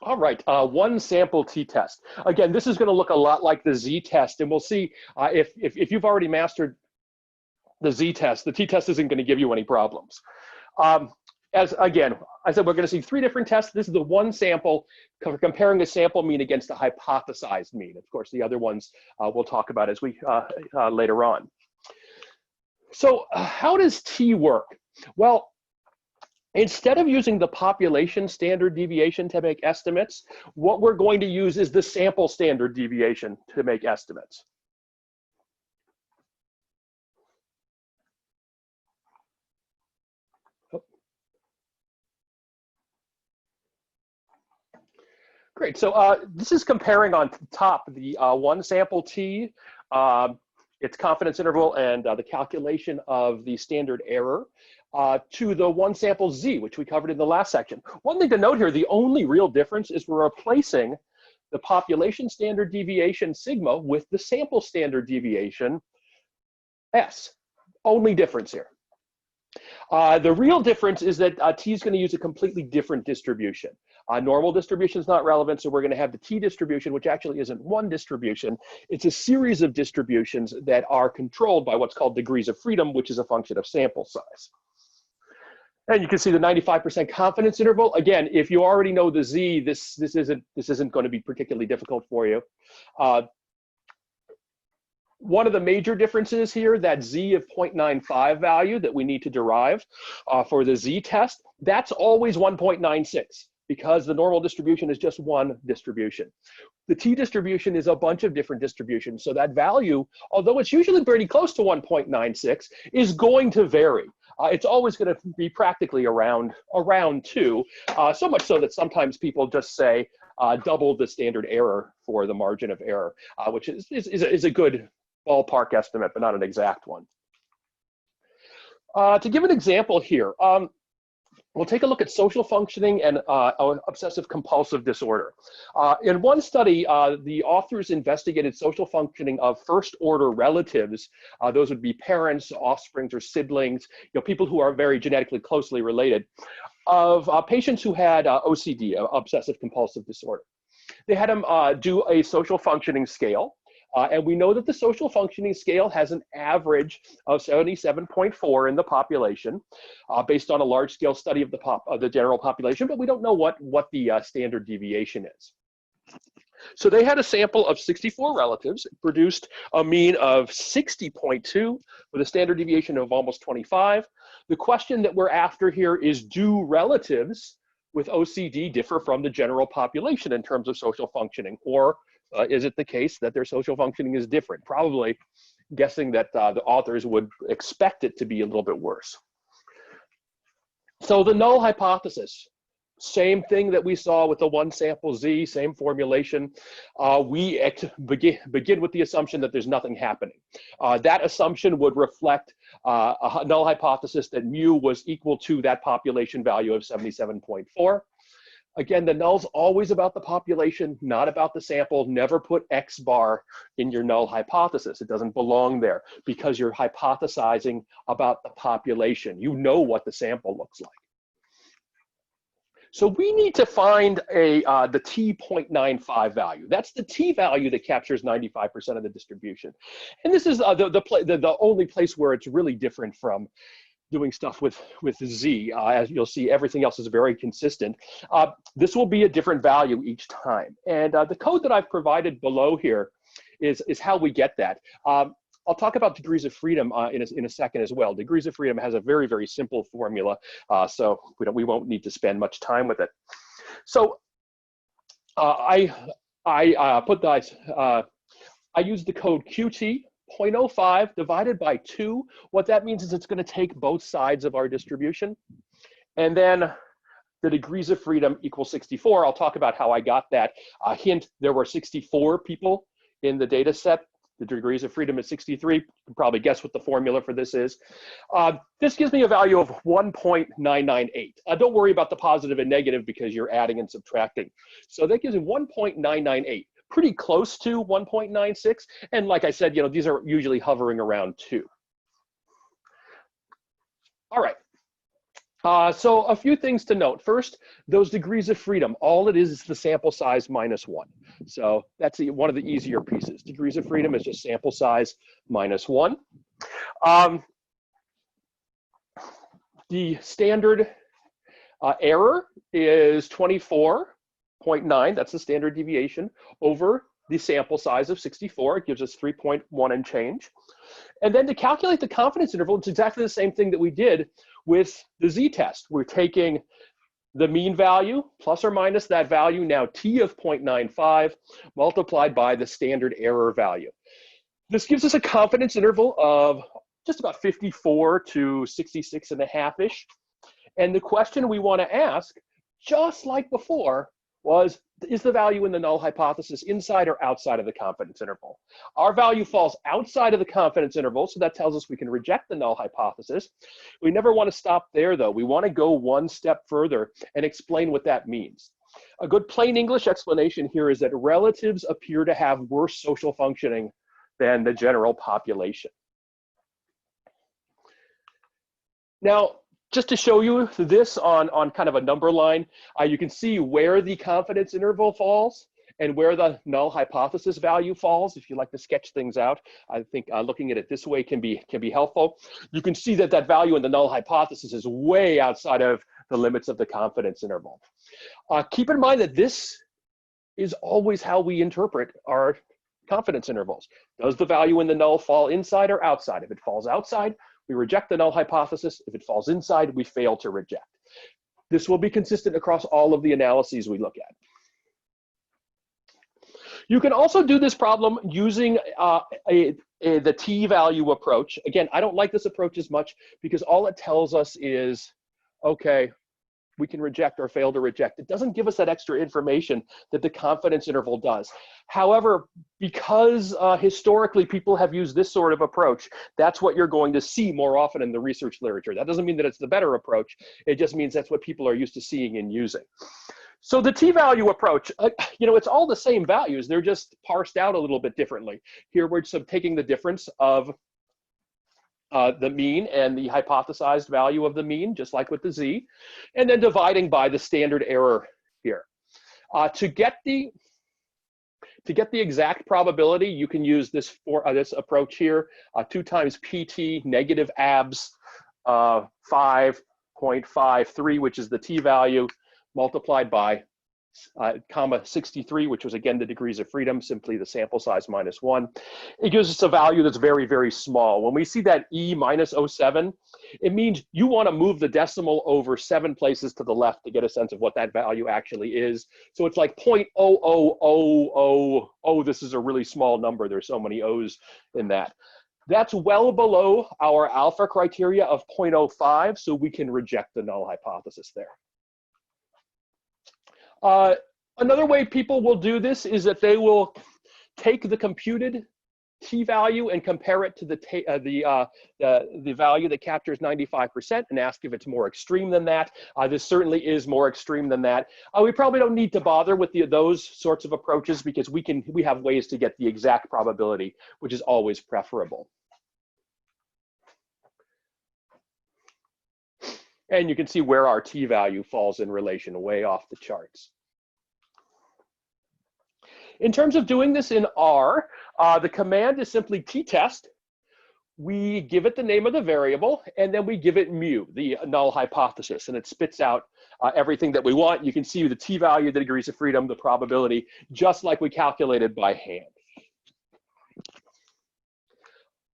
All right, one sample t-test. Again, this is going to look a lot like the z-test, and we'll see if you've already mastered the z-test, the t-test isn't going to give you any problems. As again, I said, we're going to see three different tests. This is the one sample, comparing a sample mean against a hypothesized mean. Of course, the other ones we'll talk about as we later on. So how does t work? Well, instead of using the population standard deviation to make estimates, what we're going to use is the sample standard deviation to make estimates. Great, so this is comparing on top the one sample t, its confidence interval, and the calculation of the standard error to the one sample z, which we covered in the last section. One thing to note here, the only real difference is we're replacing the population standard deviation sigma with the sample standard deviation s. Only difference here. The real difference is that t is going to use a completely different distribution. Normal distribution is not relevant, so we're going to have the t distribution, which actually isn't one distribution. It's a series of distributions that are controlled by what's called degrees of freedom, which is a function of sample size. And you can see the 95% confidence interval. Again, if you already know the z, this isn't going to be particularly difficult for you. One of the major differences here, that z of 0.95 value that we need to derive for the z-test, that's always 1.96 because the normal distribution is just one distribution. The t distribution is a bunch of different distributions, so that value, although it's usually pretty close to 1.96, is going to vary. It's always going to be practically around 2, so much so that sometimes people just say double the standard error for the margin of error, which is a good ballpark estimate, but not an exact one. To give an example here, we'll take a look at social functioning and obsessive compulsive disorder. In one study, the authors investigated social functioning of first order relatives. Those would be parents, offsprings, or siblings, people who are very genetically closely related, of patients who had OCD, obsessive compulsive disorder. They had them do a social functioning scale. And we know that the social functioning scale has an average of 77.4 in the population, based on a large-scale study of the general population, but we don't know what the standard deviation is. So they had a sample of 64 relatives, produced a mean of 60.2 with a standard deviation of almost 25. The question that we're after here is, do relatives with OCD differ from the general population in terms of social functioning, or is it the case that their social functioning is different? Probably guessing that the authors would expect it to be a little bit worse. So the null hypothesis, same thing that we saw with the one sample z, same formulation. We begin with the assumption that there's nothing happening. That assumption would reflect a null hypothesis that mu was equal to that population value of 77.4. Again, the null's always about the population, not about the sample. Never put X bar in your null hypothesis. It doesn't belong there because you're hypothesizing about the population. You know what the sample looks like. So we need to find the t.95 value. That's the t value that captures 95% of the distribution. And this is the only place where it's really different from doing stuff with z. As you'll see, everything else is very consistent. This will be a different value each time. And the code that I've provided below here is how we get that. I'll talk about degrees of freedom in a second as well. Degrees of freedom has a very, very simple formula, so we won't need to spend much time with it. So I use the code QT. 0.05 divided by 2, what that means is it's going to take both sides of our distribution. And then the degrees of freedom equals 64. I'll talk about how I got that. Hint, there were 64 people in the data set. The degrees of freedom is 63. You can probably guess what the formula for this is. This gives me a value of 1.998. Don't worry about the positive and negative because you're adding and subtracting. So that gives me 1.998. Pretty close to 1.96. And like I said, these are usually hovering around 2. All right. So a few things to note. First, those degrees of freedom, all it is the sample size minus 1. So that's one of the easier pieces. Degrees of freedom is just sample size minus 1. The standard error is 24.9. That's the standard deviation over the sample size of 64. It gives us 3.1 and change. And then to calculate the confidence interval, it's exactly the same thing that we did with the z-test. We're taking the mean value plus or minus that value, now t of 0.95, multiplied by the standard error value. This gives us a confidence interval of just about 54 to 66.5-ish. And the question we want to ask, just like before, was, is the value in the null hypothesis inside or outside of the confidence interval? Our value falls outside of the confidence interval, so that tells us we can reject the null hypothesis. We never want to stop there, though. We want to go one step further and explain what that means. A good plain English explanation here is that relatives appear to have worse social functioning than the general population. Now, just to show you this on kind of a number line, you can see where the confidence interval falls and where the null hypothesis value falls. If you like to sketch things out, I think looking at it this way can be helpful. You can see that that value in the null hypothesis is way outside of the limits of the confidence interval. Keep in mind that this is always how we interpret our confidence intervals. Does the value in the null fall inside or outside? If it falls outside, we reject the null hypothesis. If it falls inside, we fail to reject. This will be consistent across all of the analyses we look at. You can also do this problem using the t-value approach. Again, I don't like this approach as much because all it tells us is, okay, we can reject or fail to reject. It doesn't give us that extra information that the confidence interval does. However, because historically people have used this sort of approach, that's what you're going to see more often in the research literature. That doesn't mean that it's the better approach. It just means that's what people are used to seeing and using. So the t-value approach, it's all the same values. They're just parsed out a little bit differently. Here we're taking the difference of the mean and the hypothesized value of the mean, just like with the z, and then dividing by the standard error here. To get the exact probability, you can use this approach here, 2 times pt negative abs 5.53, which is the t-value, multiplied by comma 63, which was again the degrees of freedom, simply the sample size minus 1. It gives us a value that's very, very small. When we see that e minus 0.07, it means you want to move the decimal over 7 places to the left to get a sense of what that value actually is. So it's like 0.00000. Oh, this is a really small number. There's so many O's in that. That's well below our alpha criteria of 0.05, so we can reject the null hypothesis there. Another way people will do this is that they will take the computed t-value and compare it to the value that captures 95% and ask if it's more extreme than that. This certainly is more extreme than that. We probably don't need to bother with those sorts of approaches because we have ways to get the exact probability, which is always preferable. And you can see where our t-value falls in relation, way off the charts. In terms of doing this in R, the command is simply ttest. We give it the name of the variable, and then we give it mu, the null hypothesis, and it spits out everything that we want. You can see the t-value, the degrees of freedom, the probability, just like we calculated by hand.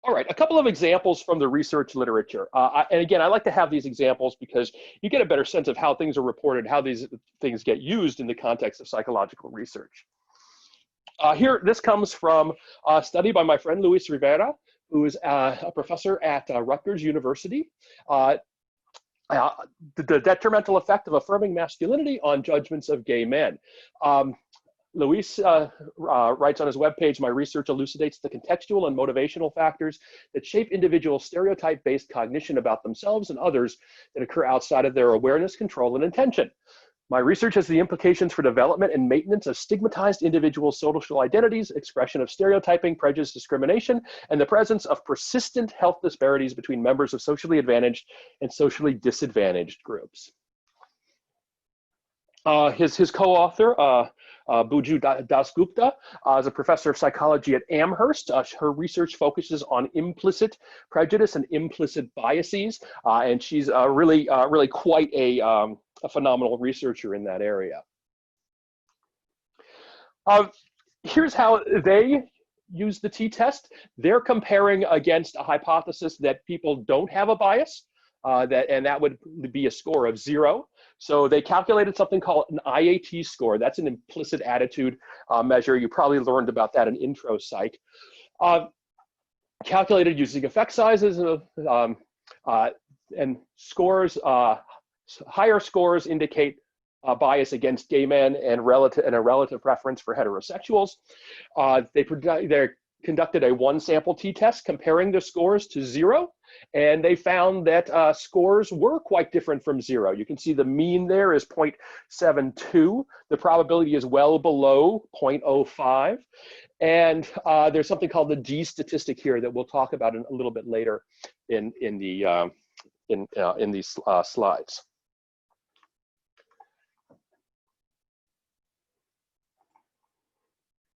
All right, a couple of examples from the research literature. And again, I like to have these examples because you get a better sense of how things are reported, how these things get used in the context of psychological research. This comes from a study by my friend Luis Rivera, who is a professor at Rutgers University. The detrimental effect of affirming masculinity on judgments of gay men. Luis writes on his webpage, my research elucidates the contextual and motivational factors that shape individual stereotype-based cognition about themselves and others that occur outside of their awareness, control, and intention. My research has the implications for development and maintenance of stigmatized individual social identities, expression of stereotyping, prejudice, discrimination, and the presence of persistent health disparities between members of socially advantaged and socially disadvantaged groups. His co-author, Buju Dasgupta, is a professor of psychology at Amherst. Her research focuses on implicit prejudice and implicit biases, and she's really quite a phenomenal researcher in that area. Here's how they use the t-test. They're comparing against a hypothesis that people don't have a bias, and that would be a score of 0. So they calculated something called an IAT score. That's an implicit attitude measure. You probably learned about that in intro psych. Calculated using effect sizes and scores. Higher scores indicate bias against gay men and a relative preference for heterosexuals. They conducted a one-sample t-test comparing the scores to 0, and they found that scores were quite different from 0. You can see the mean there is 0.72. The probability is well below 0.05. And there's something called the D statistic here that we'll talk about a little bit later in these slides.